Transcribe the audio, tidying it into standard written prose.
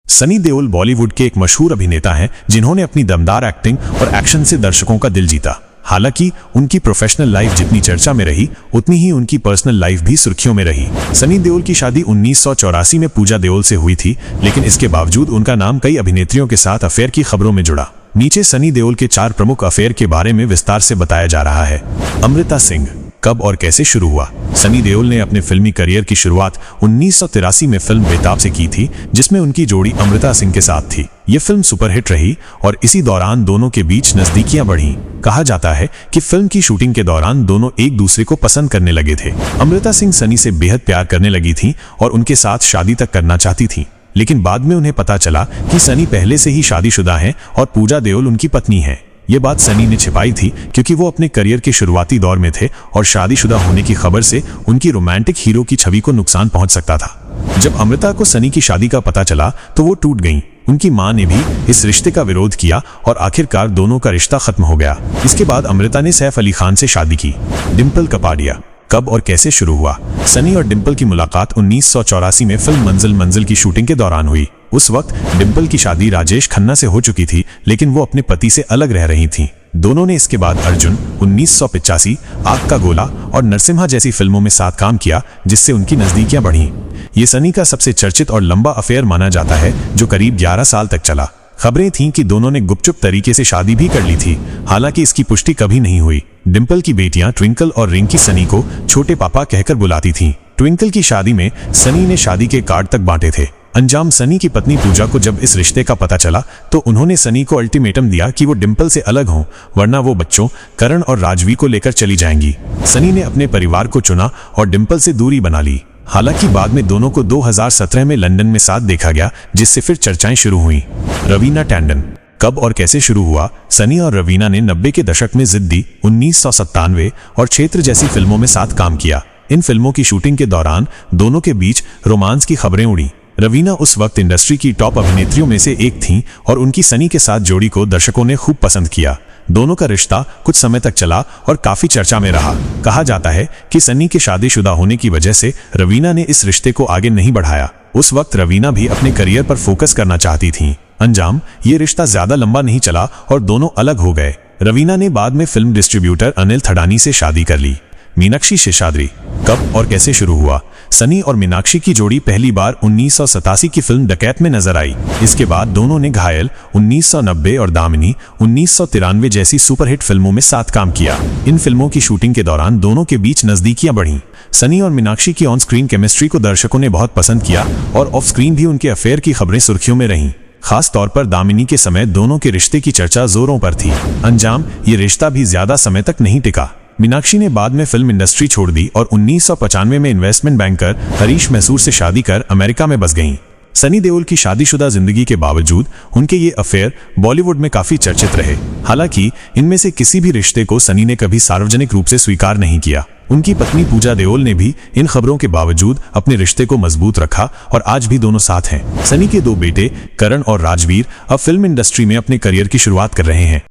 सनी देओल बॉलीवुड के एक मशहूर अभिनेता हैं जिन्होंने अपनी दमदार एक्टिंग और एक्शन से दर्शकों का दिल जीता। हालांकि उनकी प्रोफेशनल लाइफ जितनी चर्चा में रही उतनी ही उनकी पर्सनल लाइफ भी सुर्खियों में रही। सनी देओल की शादी 1984 में पूजा देओल से हुई थी, लेकिन इसके बावजूद उनका नाम कई अभिनेत्रियों के साथ अफेयर की खबरों में जुड़ा। नीचे सनी देओल के 4 प्रमुख अफेयर के बारे में विस्तार से बताया जा रहा है। अमृता सिंह, कब और कैसे शुरू हुआ? सनी देओल ने अपने फिल्मी करियर की शुरुआत 1983 में फिल्म बेताब से की थी, जिसमें उनकी जोड़ी अमृता सिंह के साथ थी। ये फिल्म सुपरहिट रही और इसी दौरान दोनों के बीच नजदीकियां बढ़ीं। कहा जाता है कि फिल्म की शूटिंग के दौरान दोनों एक दूसरे को पसंद करने लगे थे। अमृता सिंह सनी से बेहद प्यार करने लगी थीं और उनके साथ शादी तक करना चाहती थीं, लेकिन बाद में उन्हें पता चला कि सनी पहले से ही शादीशुदा हैं और पूजा देओल उनकी पत्नी है। ये बात सनी ने छिपाई थी क्योंकि वो अपने करियर के शुरुआती दौर में थे और शादीशुदा होने की खबर से उनकी रोमांटिक हीरो की छवि को नुकसान पहुंच सकता था। जब अमृता को सनी की शादी का पता चला तो वो टूट गईं। उनकी मां ने भी इस रिश्ते का विरोध किया और आखिरकार दोनों का रिश्ता खत्म हो गया। इसके बाद अमृता ने सैफ अली खान से शादी की। डिंपल कपाडिया, कब और कैसे शुरू हुआ? सनी और डिंपल की मुलाकात 1984 में फिल्म मंजिल मंजिल की शूटिंग के दौरान हुई। उस वक्त डिंपल की शादी राजेश खन्ना से हो चुकी थी, लेकिन वो अपने पति से अलग रह रही थीं। दोनों ने इसके बाद अर्जुन, 1985, आग का गोला और नरसिम्हा जैसी फिल्मों में साथ काम किया, जिससे उनकी नजदीकियां बढ़ीं। ये सनी का सबसे चर्चित और लंबा अफेयर माना जाता है, जो करीब 11 साल तक चला। खबरें थीं कि दोनों ने गुपचुप तरीके से शादी भी कर ली थी, हालांकि इसकी पुष्टि कभी नहीं हुई। डिंपल की बेटियां ट्विंकल और रिंकी सनी को छोटे पापा कहकर बुलाती थीं। ट्विंकल की शादी में सनी ने शादी के कार्ड तक बांटे थे। अंजाम, सनी की पत्नी पूजा को जब इस रिश्ते का पता चला तो उन्होंने सनी को अल्टीमेटम दिया कि वो डिंपल से अलग हों, वरना वो बच्चों करण और राजवीर को लेकर चली जाएंगी। सनी ने अपने परिवार को चुना और डिंपल से दूरी बना ली। हालांकि बाद में दोनों को 2017 में लंदन में साथ देखा गया, जिससे फिर चर्चाएं शुरू हुईं। रवीना टैंडन, कब और कैसे शुरू हुआ? सनी और रवीना ने 90 के दशक में जिद्दी, 1997 और क्षेत्र जैसी फिल्मों में साथ काम किया। इन फिल्मों की शूटिंग के दौरान दोनों के बीच रोमांस की खबरें उड़ी। रवीना उस वक्त इंडस्ट्री की टॉप अभिनेत्रियों में से एक थीं और उनकी सनी के साथ जोड़ी को दर्शकों ने खूब पसंद किया। दोनों का रिश्ता कुछ समय तक चला और काफी चर्चा में रहा। कहा जाता है कि सनी के शादीशुदा होने की वजह से रवीना ने इस रिश्ते को आगे नहीं बढ़ाया। उस वक्त रवीना भी अपने करियर पर फोकस करना चाहती थीं। अंजाम, ये रिश्ता ज्यादा लंबा नहीं चला और दोनों अलग हो गए। रवीना ने बाद में फिल्म डिस्ट्रीब्यूटर अनिल थडानी से शादी कर ली। मीनाक्षी शेषाद्री, कब और कैसे शुरू हुआ? सनी और मीनाक्षी की जोड़ी पहली बार 1987 की फिल्म डकैत में नजर आई। इसके बाद दोनों ने घायल, 1990 और दामिनी, 1993 जैसी सुपरहिट फिल्मों में साथ काम किया। इन फिल्मों की शूटिंग के दौरान दोनों के बीच नजदीकियां बढ़ीं। सनी और मीनाक्षी की ऑन स्क्रीन केमिस्ट्री को दर्शकों ने बहुत पसंद किया और ऑफ स्क्रीन भी उनके अफेयर की खबरें सुर्खियों में रहीं। खास तौर पर दामिनी के समय दोनों के रिश्ते की चर्चा जोरों पर थी। अंजाम, ये रिश्ता भी ज्यादा समय तक नहीं टिका। मीनाक्षी ने बाद में फिल्म इंडस्ट्री छोड़ दी और 1995 में इन्वेस्टमेंट बैंकर हरीश मैसूर से शादी कर अमेरिका में बस गईं। सनी देओल की शादीशुदा जिंदगी के बावजूद उनके ये अफेयर बॉलीवुड में काफी चर्चित रहे। हालांकि इनमें से किसी भी रिश्ते को सनी ने कभी सार्वजनिक रूप से स्वीकार नहीं किया। उनकी पत्नी पूजा देओल ने भी इन खबरों के बावजूद अपने रिश्ते को मजबूत रखा और आज भी दोनों साथ हैं। सनी के 2 बेटे करण और राजवीर अब फिल्म इंडस्ट्री में अपने करियर की शुरुआत कर रहे हैं।